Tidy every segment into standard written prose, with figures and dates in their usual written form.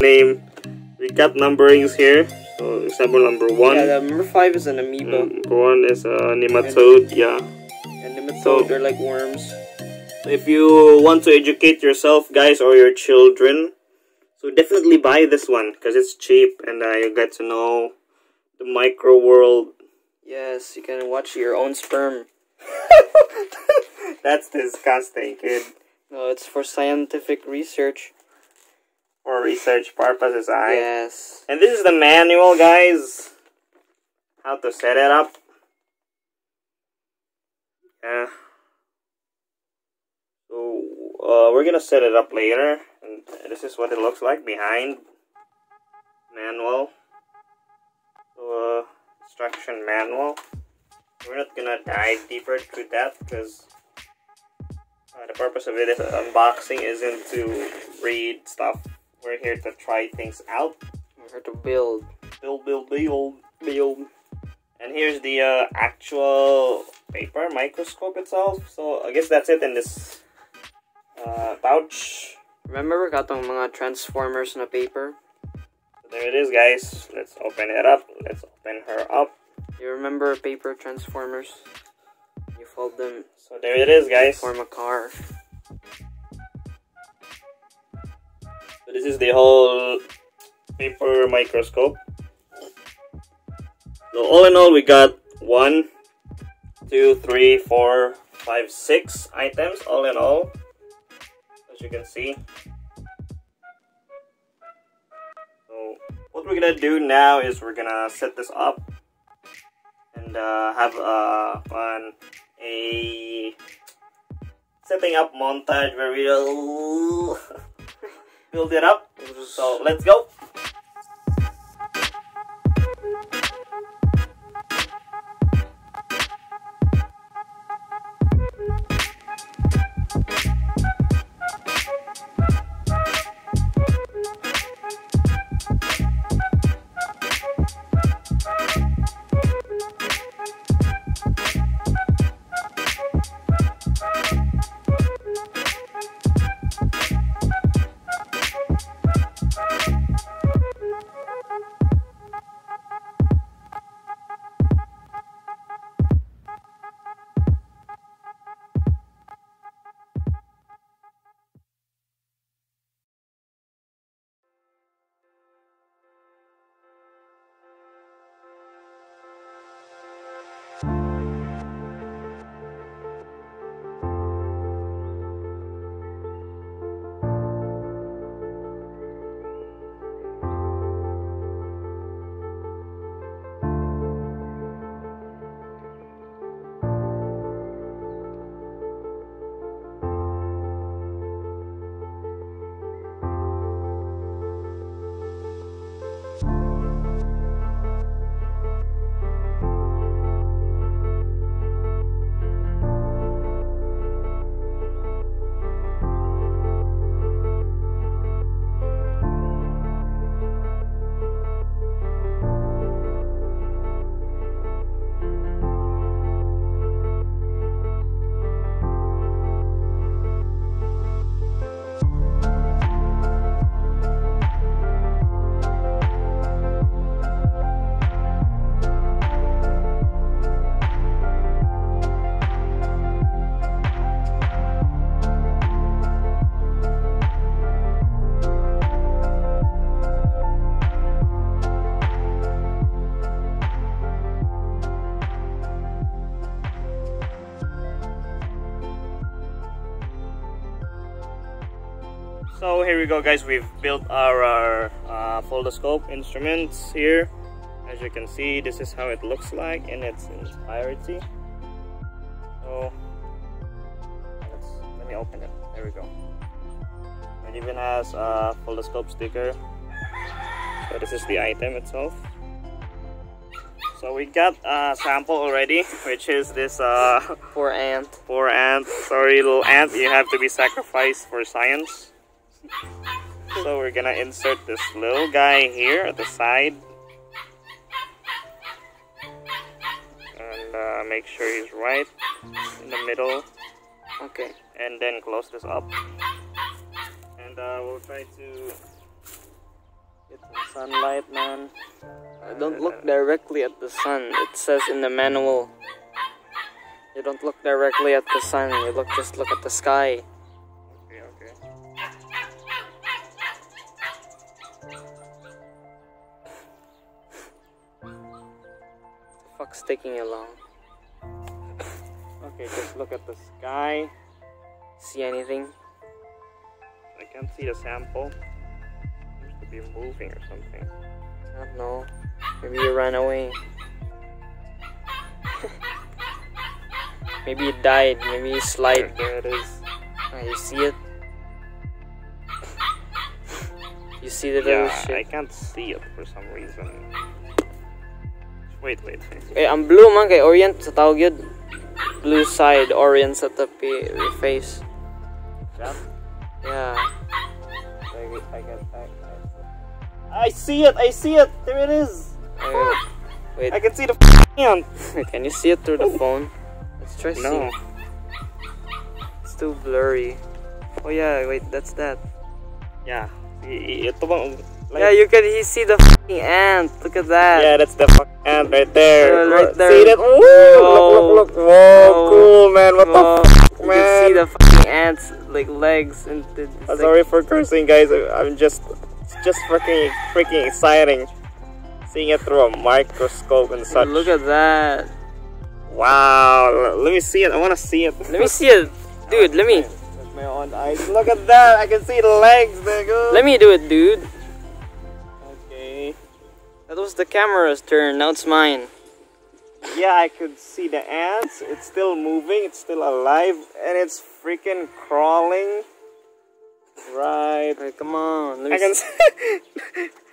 Name recap numberings here. So example number 1. Yeah, the number 5 is an amoeba. Number 1 is a nematode. Yeah. And nematode are like worms. So if you want to educate yourself, guys, or your children, so definitely buy this one because it's cheap and you get to know the micro world. Yes, you can watch your own sperm. That's disgusting, kid. No, it's for scientific research. For research purposes, Yes. And this is the manual, guys. How to set it up. Yeah. So, we're gonna set it up later. And this is what it looks like behind. Manual. So, instruction manual. We're not gonna dive deeper through that because the purpose of it is unboxing isn't to read stuff. We're here to try things out. We're here to build. Build. And here's the actual paper, microscope itself. So I guess that's it in this pouch. Remember we got tong mga transformers na paper? So there it is, guys. Let's open it up. Let's open her up. You remember paper transformers? You fold them. So there it is, guys. Form a car. So this is the whole paper microscope. So all in all, we got 1, 2, 3, 4, 5, 6 items all in all, as you can see. So what we're gonna do now is we're gonna set this up and have a setting up montage where we'll build it up. So let's go. So here we go, guys. We've built our Foldoscope instruments here. As you can see, this is how it looks like in its entirety. So let me open it. There we go. It even has a Foldoscope sticker. So this is the item itself. So we got a sample already, which is this poor ant. Poor ant. Sorry, little ant. You have to be sacrificed for science. So we're gonna insert this little guy here at the side and make sure he's right in the middle. Okay. And then close this up, and we'll try to get some sunlight, man. Don't look directly at the sun. It says in the manual, you don't look directly at the sun. You just look at the sky. Okay. The fuck's taking you long? Okay, just look at the sky. See anything? I can't see the sample. Seems to be moving or something. I don't know. Maybe you ran away. Maybe it died. Maybe you slide. There it is. You see it? You see the little Yeah, shit? I can't see it for some reason. Wait. Ang blue man kay orient sa tawag yun. Blue side, orient sa tabi, face. That? Yeah. I see it! There it is! Wait. I can see the ant! Can you see it through the phone? Let's try seeing. No. It's too blurry. Oh yeah, wait, that's that. Yeah. Ito bang, like, yeah, you see the ant. Look at that. yeah, that's the ant right there. Right there. See that? Ooh, look. Whoa, cool, man. What the f, You man? can see the ants like legs and Sorry for cursing, guys. I'm just freaking exciting. Seeing it through a microscope and such. Look at that. Wow. Let me see it. I want to see it. Let me see it. Dude, let me. With my own eyes. Look at that. I can see the legs. There goes. Let me do it, dude. Okay. That was the camera's turn. Now it's mine. Yeah, I could see the ants. It's still moving. It's still alive. And it's freaking crawling. Right. Alright, come on. I can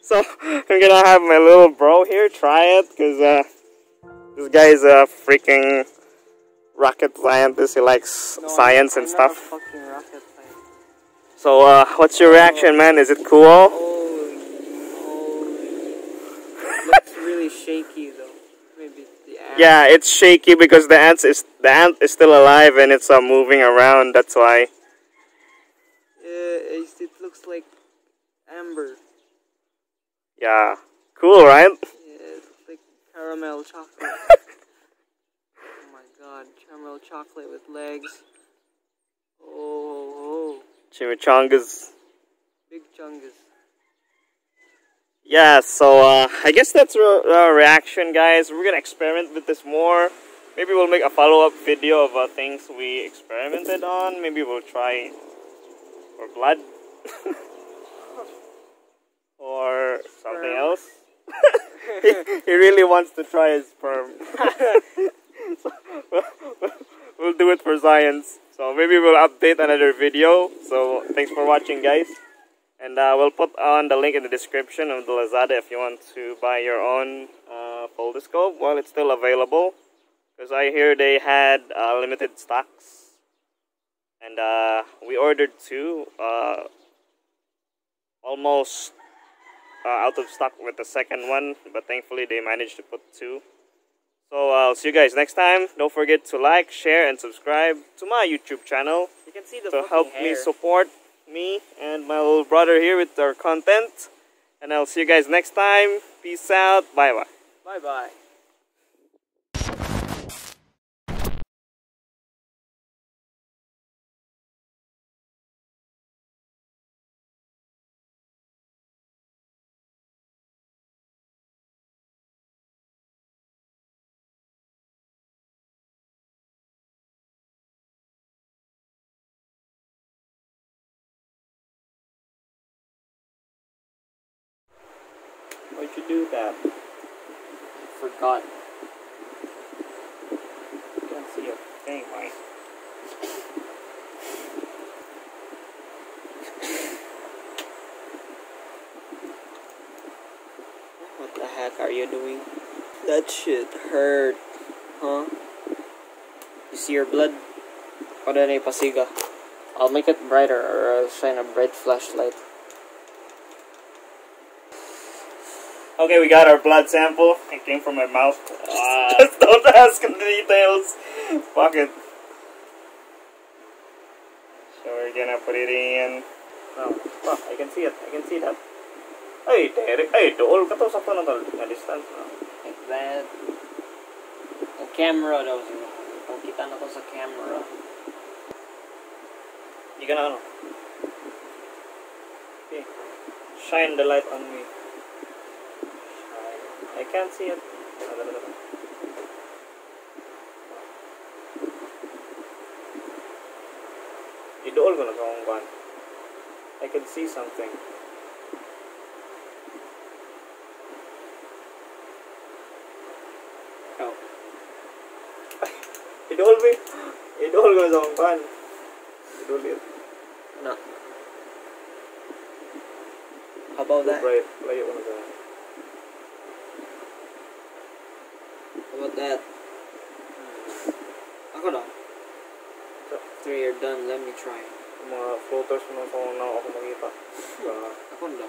so I'm gonna have my little bro here try it, because this guy is a freaking rocket scientist. He likes science and stuff. I'm not a fucking rocket scientist. So what's your reaction, man? Is it cool? Holy. Looks really shaky though. Maybe the ant. Yeah, it's shaky because the ant is still alive and it's moving around. That's why. It looks like amber. Yeah, cool, right? Yeah, it looks like caramel chocolate. Oh my god, caramel chocolate with legs. Oh. Chimichangas. Big chungus. Yeah, so I guess that's our reaction, guys. We're gonna experiment with this more. Maybe we'll make a follow-up video of things we experimented on. Maybe we'll try for blood. Or something else. he really wants to try his sperm. So, we'll do it for science. So maybe we'll update another video. So thanks for watching, guys. And we'll put on the link in the description of the Lazada if you want to buy your own Foldoscope while it's still available. Because I hear they had limited stocks. And we ordered 2. Almost out of stock with the second one, but thankfully they managed to put 2. So I'll see you guys next time. Don't forget to like, share, and subscribe to my YouTube channel. You can see the to help me support me and my little brother here with our content. And I'll see you guys next time. Peace out. Bye bye. Bye bye. Why'd you do that? Forgot. Can't see a thing, Mike. What the heck are you doing? That shit hurt. Huh? You see your blood? O na pasiga. I'll make it brighter, or I'll shine a bright flashlight. Okay, we got our blood sample. It came from my mouth. Just don't ask the details. Fuck it. So we're gonna put it in. Oh, fuck, I can see it. I can see that. Hey, Derek. Hey, dool ka to. Sakto na to. Na distance. Like that. The camera daw siguro. Kung kita na ko sa camera. You gonna ano? Okay. Shine the light on me. I can't see it. Idol ko na sa akong ban. I can see something. Oh. Idol ko na sa akong ban. Idol it. No. How about that? Right. Layo ko na sa. How about that? Ako na. After you're done, let me try. Mga floaters mo na ako makita. Ako na.